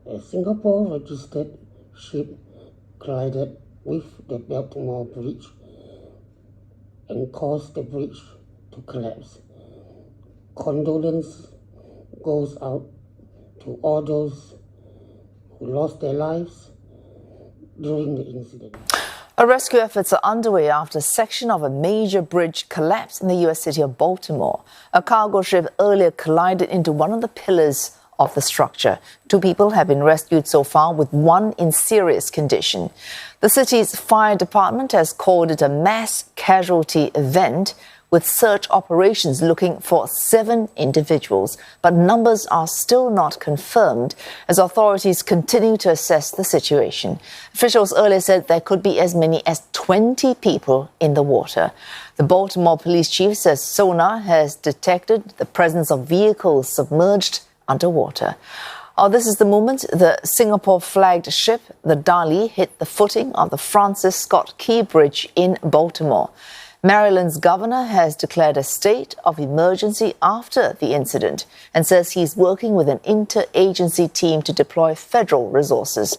A Singapore-registered ship collided with the Baltimore bridge and caused the bridge to collapse. Condolence goes out to all those who lost their lives during the incident. Rescue efforts are underway after a section of a major bridge collapsed in the U.S. city of Baltimore. A cargo ship earlier collided into one of the pillars of the structure. 2 people have been rescued so far, with 1 in serious condition. The city's fire department has called it a mass casualty event, with search operations looking for 7 individuals. But numbers are still not confirmed as authorities continue to assess the situation. Officials earlier said there could be as many as 20 people in the water. The Baltimore police chief says sonar has detected the presence of vehicles submerged underwater. This is the moment the Singapore-flagged ship, the Dali, hit the footing of the Francis Scott Key Bridge in Baltimore. Maryland's governor has declared a state of emergency after the incident and says he's working with an interagency team to deploy federal resources.